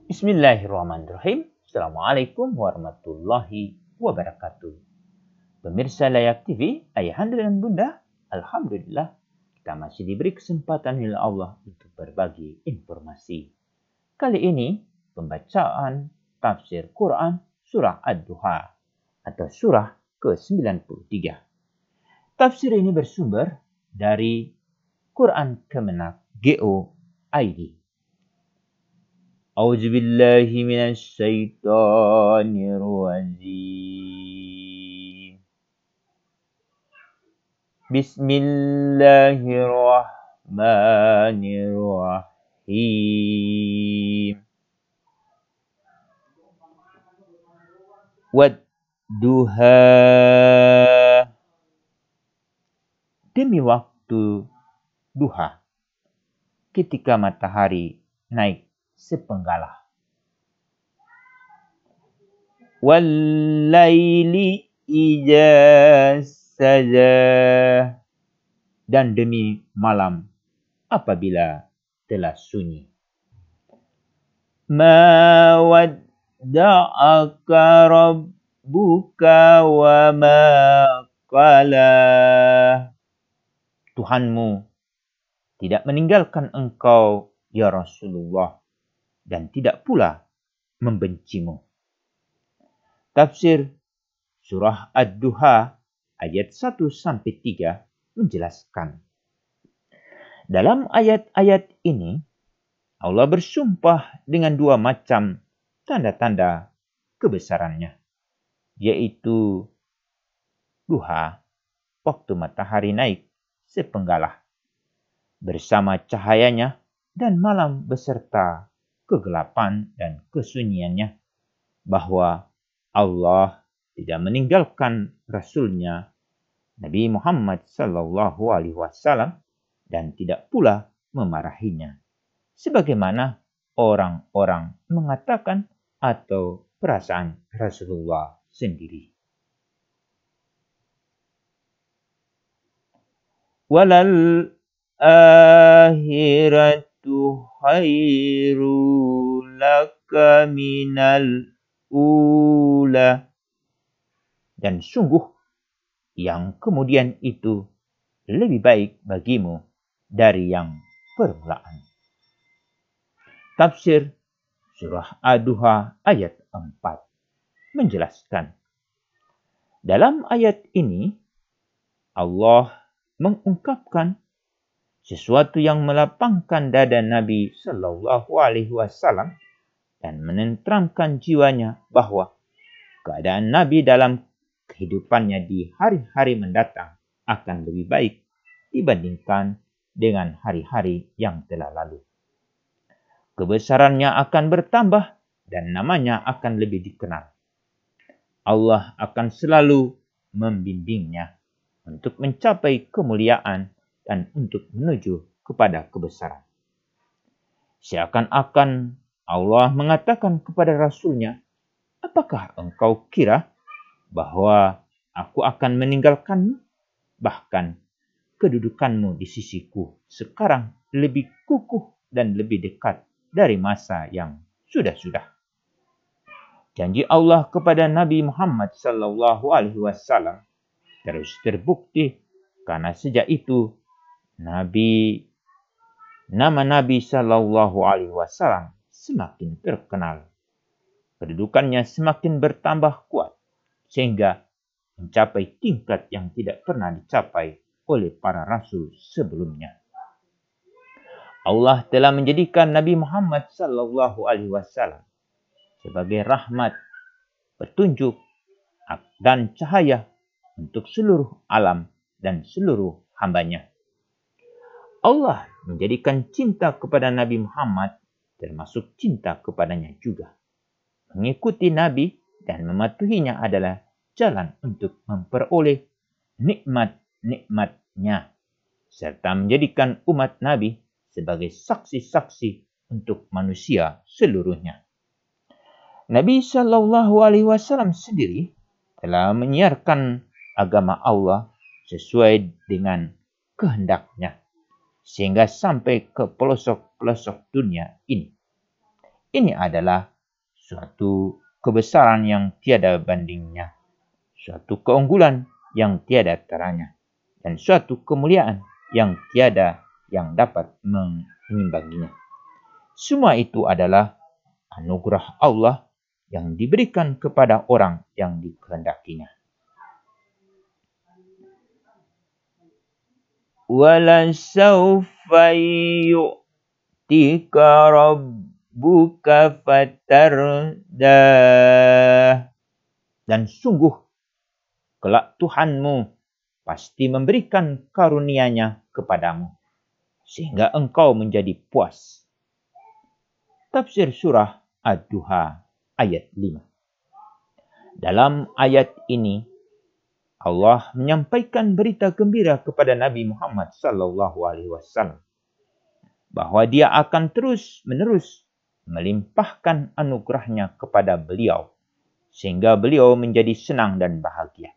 Bismillahirrahmanirrahim. Assalamualaikum warahmatullahi wabarakatuh. Pemirsa Layak TV, ayahanda dan bunda, alhamdulillah kita masih diberi kesempatan oleh Allah untuk berbagi informasi. Kali ini pembacaan tafsir Quran surah Ad-Duha atau surah ke-93. Tafsir ini bersumber dari Quran Kemenak GO.id. أعوذ بالله من الشيطان الرجيم بسم الله الرحمن الرحيم والضحى demi waktu duha ketika matahari naik sepenggalah. Wal-laili idza saja, dan demi malam apabila telah sunyi. Ma wadda'aka rabbuka wa ma qala. Tuhanmu tidak meninggalkan engkau ya Rasulullah, dan tidak pula membencimu. Tafsir surah Ad-Duha ayat 1-3 menjelaskan. Dalam ayat-ayat ini, Allah bersumpah dengan dua macam tanda-tanda kebesarannya, yaitu duha, waktu matahari naik sepenggalah, bersama cahayanya, dan malam beserta kegelapan dan kesunyiannya, bahwa Allah tidak meninggalkan Rasul-Nya Nabi Muhammad SAW dan tidak pula memarahinya, sebagaimana orang-orang mengatakan atau perasaan Rasulullah sendiri. Walal akhiratu khairu laka minal ula, dan sungguh yang kemudian itu lebih baik bagimu dari yang permulaan. Tafsir surah Ad-Duha ayat 4 menjelaskan. Dalam ayat ini Allah mengungkapkan sesuatu yang melapangkan dada Nabi Shallallahu Alaihi Wasallam dan menenteramkan jiwanya, bahwa keadaan Nabi dalam kehidupannya di hari-hari mendatang akan lebih baik dibandingkan dengan hari-hari yang telah lalu. Kebesarannya akan bertambah dan namanya akan lebih dikenal. Allah akan selalu membimbingnya untuk mencapai kemuliaan dan untuk menuju kepada kebesaran. Seakan-akan Allah mengatakan kepada Rasul-Nya, apakah engkau kira bahwa aku akan meninggalkanmu? Bahkan kedudukanmu di sisiku sekarang lebih kukuh dan lebih dekat dari masa yang sudah-sudah. Janji Allah kepada Nabi Muhammad SAW terus terbukti, karena sejak itu nama Nabi Shallallahu Alaihi Wasallam semakin terkenal, kedudukannya semakin bertambah kuat sehingga mencapai tingkat yang tidak pernah dicapai oleh para rasul sebelumnya. Allah telah menjadikan Nabi Muhammad Shallallahu Alaihi Wasallam sebagai rahmat, petunjuk, dan cahaya untuk seluruh alam dan seluruh hambanya. Allah menjadikan cinta kepada Nabi Muhammad termasuk cinta kepadanya juga. Mengikuti Nabi dan mematuhinya adalah jalan untuk memperoleh nikmat-nikmatnya, serta menjadikan umat Nabi sebagai saksi-saksi untuk manusia seluruhnya. Nabi Shallallahu Alaihi Wasallam sendiri telah menyiarkan agama Allah sesuai dengan kehendaknya, sehingga sampai ke pelosok-pelosok dunia ini. Ini adalah suatu kebesaran yang tiada bandingnya, suatu keunggulan yang tiada taranya, dan suatu kemuliaan yang tiada yang dapat mengimbanginya. Semua itu adalah anugerah Allah yang diberikan kepada orang yang dikehendakinya. Walasawfa yu'tika rabbuka fatardah. Dan sungguh kelak Tuhanmu pasti memberikan karunia-Nya kepadamu, sehingga engkau menjadi puas. Tafsir surah Ad-Duha ayat 5. Dalam ayat ini, Allah menyampaikan berita gembira kepada Nabi Muhammad SAW bahwa Dia akan terus-menerus melimpahkan anugerahnya kepada beliau, sehingga beliau menjadi senang dan bahagia.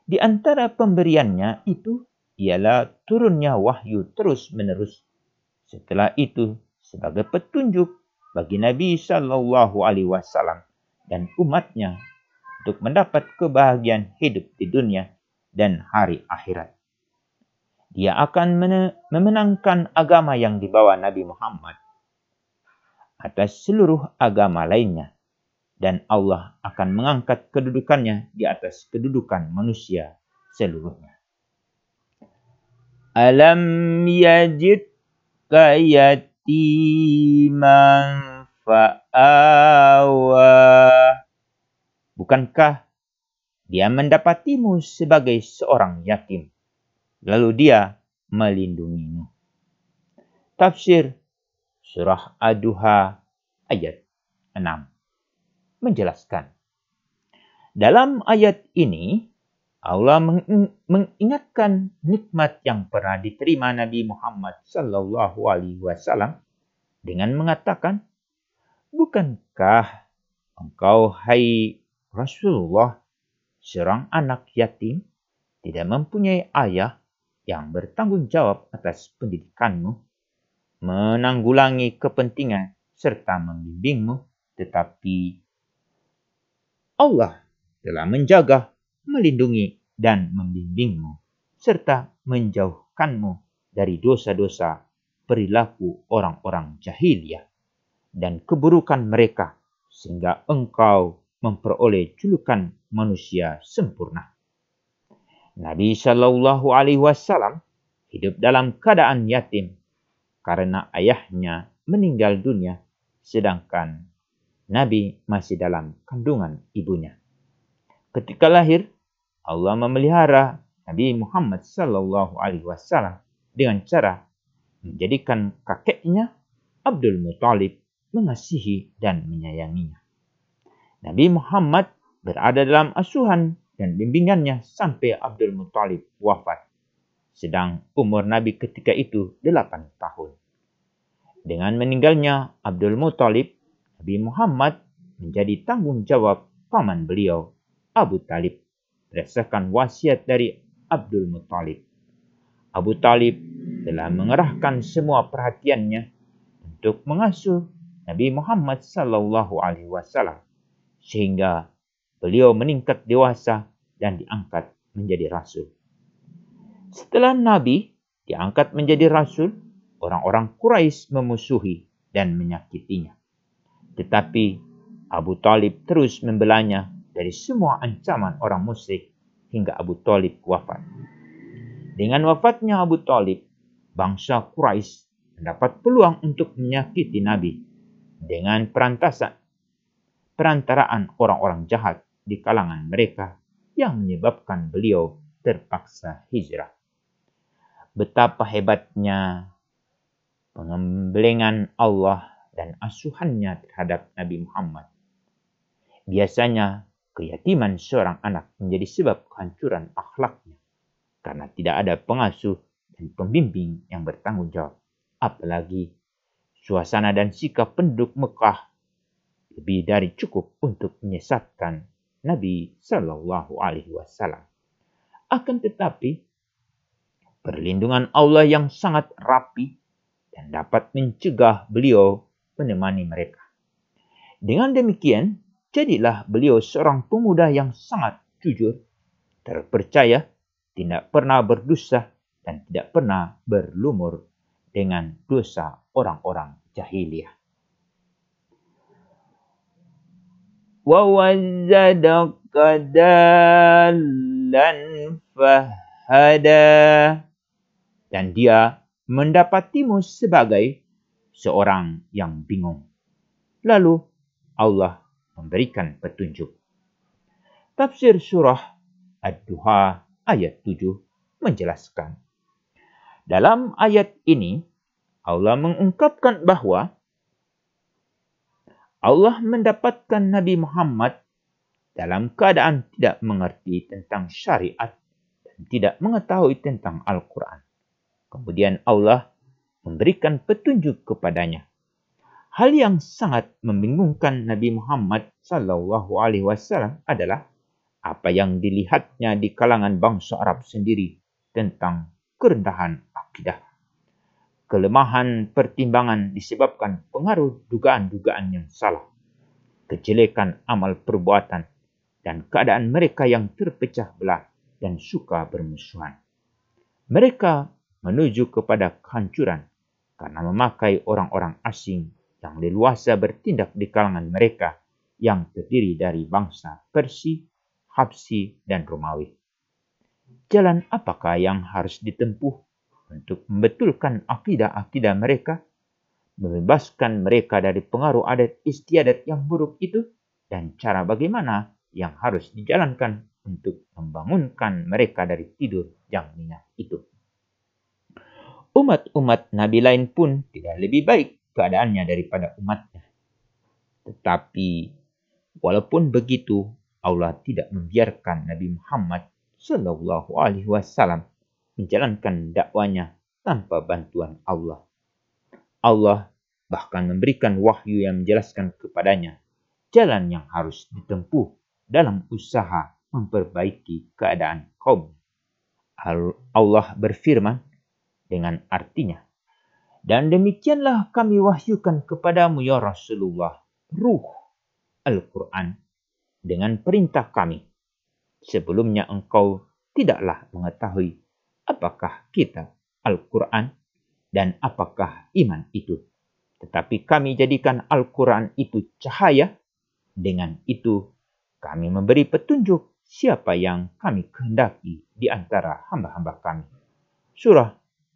Di antara pemberiannya itu ialah turunnya wahyu terus-menerus. Setelah itu, sebagai petunjuk bagi Nabi SAW dan umatnya untuk mendapat kebahagiaan hidup di dunia dan hari akhirat. Dia akan memenangkan agama yang dibawa Nabi Muhammad atas seluruh agama lainnya, dan Allah akan mengangkat kedudukannya di atas kedudukan manusia seluruhnya. Alam yajidka yatiman fa'awa. Bukankah Dia mendapatimu sebagai seorang yatim, lalu Dia melindungimu? Tafsir surah Ad-Duha ayat 6 menjelaskan. Dalam ayat ini, Allah mengingatkan nikmat yang pernah diterima Nabi Muhammad SAW dengan mengatakan, bukankah engkau, hai Rasulullah, seorang anak yatim, tidak mempunyai ayah yang bertanggung jawab atas pendidikanmu, menanggulangi kepentingan serta membimbingmu, tetapi Allah telah menjaga, melindungi, dan membimbingmu, serta menjauhkanmu dari dosa-dosa perilaku orang-orang jahiliyah dan keburukan mereka, sehingga engkau memperoleh julukan manusia sempurna. Nabi SAW hidup dalam keadaan yatim karena ayahnya meninggal dunia, sedangkan Nabi masih dalam kandungan ibunya. Ketika lahir, Allah memelihara Nabi Muhammad SAW dengan cara menjadikan kakeknya Abdul Muthalib mengasihi dan menyayanginya. Nabi Muhammad berada dalam asuhan dan bimbingannya sampai Abdul Muthalib wafat, sedang umur Nabi ketika itu 8 tahun. Dengan meninggalnya Abdul Muthalib, Nabi Muhammad menjadi tanggung jawab paman beliau, Abu Talib, berdasarkan wasiat dari Abdul Muthalib. Abu Talib telah mengerahkan semua perhatiannya untuk mengasuh Nabi Muhammad SAW, sehingga beliau meningkat dewasa dan diangkat menjadi rasul. Setelah Nabi diangkat menjadi rasul, orang-orang Quraisy memusuhi dan menyakitinya. Tetapi Abu Talib terus membelanya dari semua ancaman orang musyrik hingga Abu Talib wafat. Dengan wafatnya Abu Talib, bangsa Quraisy mendapat peluang untuk menyakiti Nabi dengan perantaraan orang-orang jahat di kalangan mereka yang menyebabkan beliau terpaksa hijrah. Betapa hebatnya pengembelengan Allah dan asuhannya terhadap Nabi Muhammad. Biasanya keyatiman seorang anak menjadi sebab kehancuran akhlaknya karena tidak ada pengasuh dan pembimbing yang bertanggung jawab. Apalagi suasana dan sikap penduduk Mekah lebih dari cukup untuk menyesatkan Nabi SAW. Akan tetapi, perlindungan Allah yang sangat rapi dan dapat mencegah beliau menemani mereka. Dengan demikian, jadilah beliau seorang pemuda yang sangat jujur, terpercaya, tidak pernah berdosa, dan tidak pernah berlumur dengan dosa orang-orang jahiliyah. Wa wajadaka dallan fahada. Dan dia mendapatimu sebagai seorang yang bingung. Lalu Allah memberikan petunjuk. Tafsir surah Ad-Duha ayat 7 menjelaskan. Dalam ayat ini, Allah mengungkapkan bahwa Allah mendapatkan Nabi Muhammad dalam keadaan tidak mengerti tentang syariat dan tidak mengetahui tentang Al-Quran. Kemudian Allah memberikan petunjuk kepadanya. Hal yang sangat membingungkan Nabi Muhammad SAW adalah apa yang dilihatnya di kalangan bangsa Arab sendiri tentang kerendahan akidah. Kelemahan pertimbangan disebabkan pengaruh dugaan-dugaan yang salah, kejelekan amal perbuatan, dan keadaan mereka yang terpecah belah dan suka bermusuhan. Mereka menuju kepada kehancuran karena memakai orang-orang asing yang leluasa bertindak di kalangan mereka yang terdiri dari bangsa Persia, Habsyi, dan Romawi. Jalan apakah yang harus ditempuh untuk membetulkan akidah-akidah mereka, membebaskan mereka dari pengaruh adat istiadat yang buruk itu, dan cara bagaimana yang harus dijalankan untuk membangunkan mereka dari tidur yang nyenyak itu. Umat-umat Nabi lain pun tidak lebih baik keadaannya daripada umatnya. Tetapi walaupun begitu, Allah tidak membiarkan Nabi Muhammad SAW menjalankan dakwanya tanpa bantuan Allah. Allah bahkan memberikan wahyu yang menjelaskan kepadanya jalan yang harus ditempuh dalam usaha memperbaiki keadaan kaum. Allah berfirman dengan artinya, dan demikianlah kami wahyukan kepadamu ya Rasulullah ruh Al-Quran dengan perintah kami. Sebelumnya engkau tidaklah mengetahui apakah kitab Al-Quran dan apakah iman itu. Tetapi kami jadikan Al-Quran itu cahaya. Dengan itu kami memberi petunjuk siapa yang kami kehendaki di antara hamba-hamba kami. Surah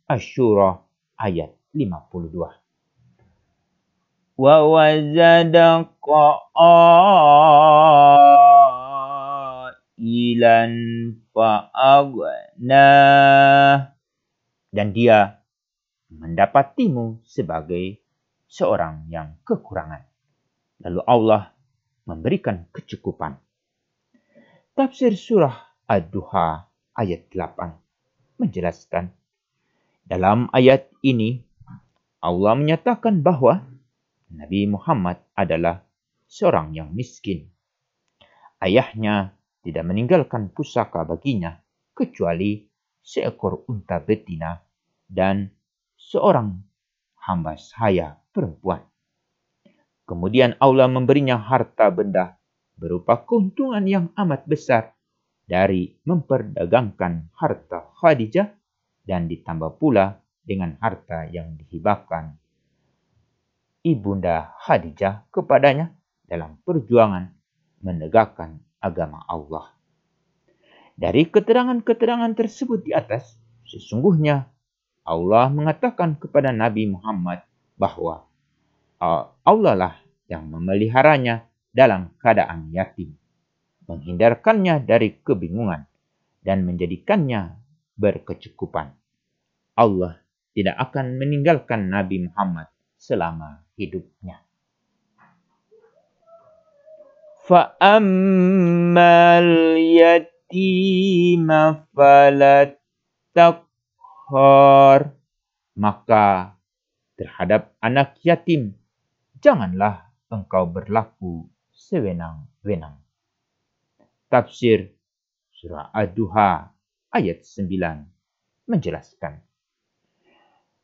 Asy-Syura ayat 52. Wa wajadaka ailan fa'aghna. Dan dia mendapatimu sebagai seorang yang kekurangan. Lalu Allah memberikan kecukupan. Tafsir surah Ad-Duha ayat 8 menjelaskan. Dalam ayat ini, Allah menyatakan bahwa Nabi Muhammad adalah seorang yang miskin. Ayahnya tidak meninggalkan pusaka baginya kecuali seekor unta betina dan seorang hamba sahaya perempuan. Kemudian Allah memberinya harta benda berupa keuntungan yang amat besar dari memperdagangkan harta Khadijah dan ditambah pula dengan harta yang dihibahkan ibunda Khadijah kepadanya dalam perjuangan menegakkan agama Allah. Dari keterangan-keterangan tersebut di atas, sesungguhnya Allah mengatakan kepada Nabi Muhammad bahwa Allah lah yang memeliharanya dalam keadaan yatim, menghindarkannya dari kebingungan, dan menjadikannya berkecukupan. Allah tidak akan meninggalkan Nabi Muhammad selama hidupnya. Fa'ammal yatima falat takhar. Maka terhadap anak yatim, janganlah engkau berlaku sewenang-wenang. Tafsir surah Ad-Duha ayat 9 menjelaskan.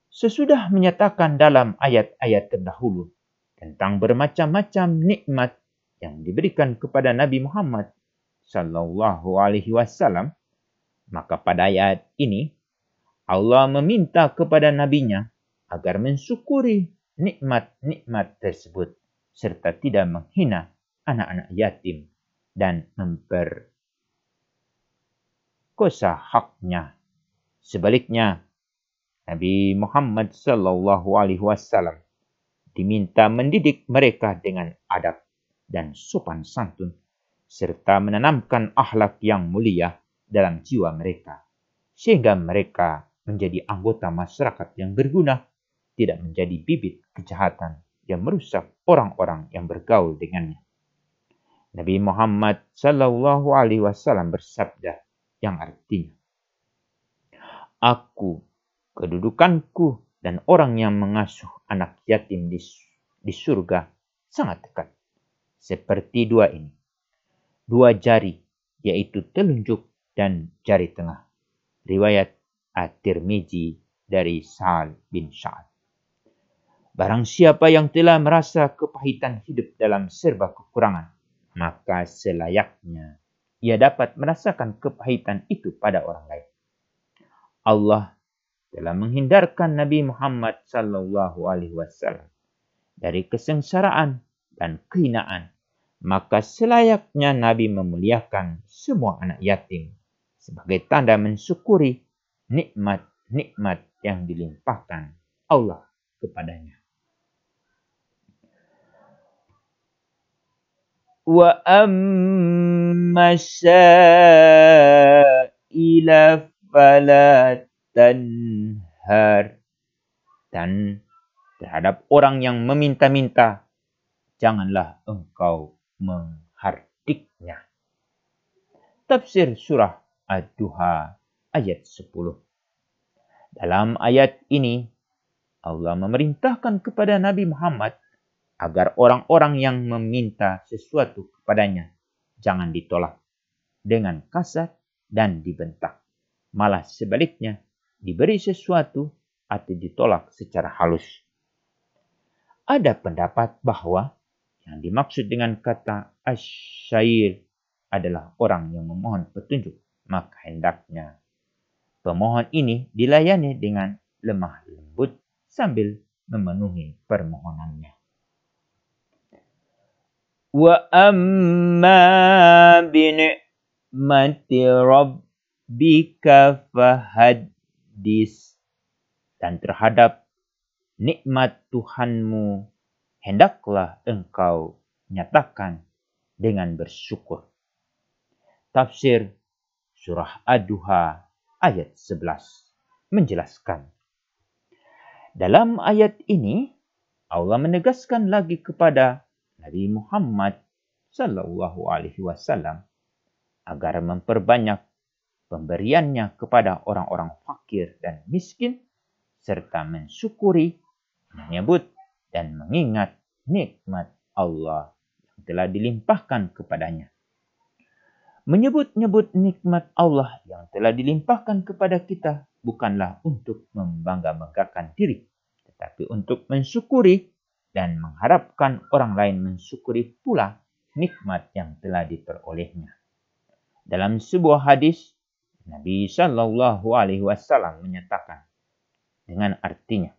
Sesudah menyatakan dalam ayat-ayat terdahulu tentang bermacam-macam nikmat yang diberikan kepada Nabi Muhammad sallallahu alaihi wasallam, maka pada ayat ini Allah meminta kepada nabinya agar mensyukuri nikmat-nikmat tersebut serta tidak menghina anak-anak yatim dan memperkosa haknya. Sebaliknya, Nabi Muhammad sallallahu alaihi wasallam diminta mendidik mereka dengan adab dan sopan santun serta menanamkan akhlak yang mulia dalam jiwa mereka sehingga mereka menjadi anggota masyarakat yang berguna, tidak menjadi bibit kejahatan yang merusak orang-orang yang bergaul dengannya. Nabi Muhammad sallallahu alaihi wasallam bersabda yang artinya, "Aku, kedudukanku dan orang yang mengasuh anak yatim di surga sangat dekat. Seperti dua ini, dua jari, yaitu telunjuk dan jari tengah." Riwayat At-Tirmizi dari Sa'al bin Sa'ad. Barang siapa yang telah merasa kepahitan hidup dalam serba kekurangan, maka selayaknya ia dapat merasakan kepahitan itu pada orang lain. Allah telah menghindarkan Nabi Muhammad sallallahu alaihi wasallam dari kesengsaraan dan kehinaan, maka selayaknya Nabi memuliakan semua anak yatim sebagai tanda mensyukuri nikmat-nikmat yang dilimpahkan Allah kepadanya. Wa amma sa'ila fala tanhar, dan terhadap orang yang meminta-minta, janganlah engkau menghardiknya. Tafsir surah Ad-Duha ayat 10. Dalam ayat ini, Allah memerintahkan kepada Nabi Muhammad agar orang-orang yang meminta sesuatu kepadanya jangan ditolak dengan kasar dan dibentak. Malah sebaliknya, diberi sesuatu atau ditolak secara halus. Ada pendapat bahwa yang dimaksud dengan kata asyair adalah orang yang memohon petunjuk, maka hendaknya pemohon ini dilayani dengan lemah lembut sambil memenuhi permohonannya. Wa amma bi'ni'mati rabbika fahaddis, dan terhadap nikmat Tuhanmu hendaklah engkau nyatakan dengan bersyukur. Tafsir surah Ad-Duha ayat 11 menjelaskan. Dalam ayat ini Allah menegaskan lagi kepada Nabi Muhammad sallallahu alaihi wasallam agar memperbanyak pemberiannya kepada orang-orang fakir dan miskin serta mensyukuri, menyebut dan mengingat nikmat Allah yang telah dilimpahkan kepadanya. Menyebut-nyebut nikmat Allah yang telah dilimpahkan kepada kita bukanlah untuk membangga-banggakan diri, tetapi untuk mensyukuri dan mengharapkan orang lain mensyukuri pula nikmat yang telah diperolehnya. Dalam sebuah hadis, Nabi sallallahu alaihi wasallam menyatakan dengan artinya,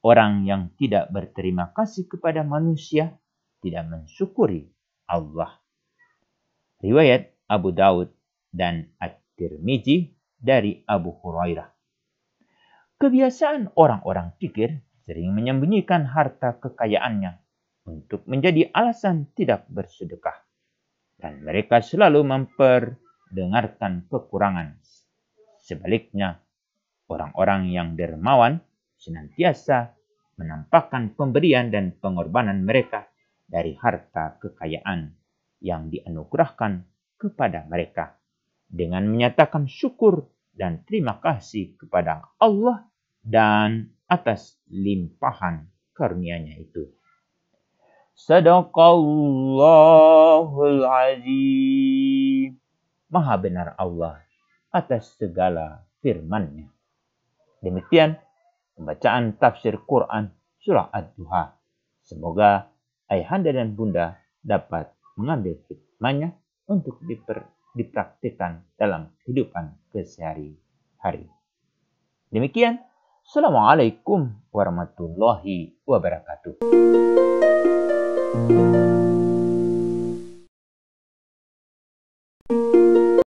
orang yang tidak berterima kasih kepada manusia tidak mensyukuri Allah. Riwayat Abu Daud dan At-Tirmizi dari Abu Hurairah. Kebiasaan orang-orang kikir sering menyembunyikan harta kekayaannya untuk menjadi alasan tidak bersedekah. Dan mereka selalu memperdengarkan kekurangan. Sebaliknya, orang-orang yang dermawan senantiasa menampakkan pemberian dan pengorbanan mereka dari harta kekayaan yang dianugerahkan kepada mereka dengan menyatakan syukur dan terima kasih kepada Allah dan atas limpahan karunia-Nya itu. Sadaqallahul azim. Maha benar Allah atas segala firman-Nya. Demikian pembacaan tafsir Quran Surah Ad-Duha. Semoga ayahanda dan bunda dapat mengambil hikmahnya untuk dipraktikkan dalam kehidupan kesehari-hari. Demikian, Assalamualaikum warahmatullahi wabarakatuh.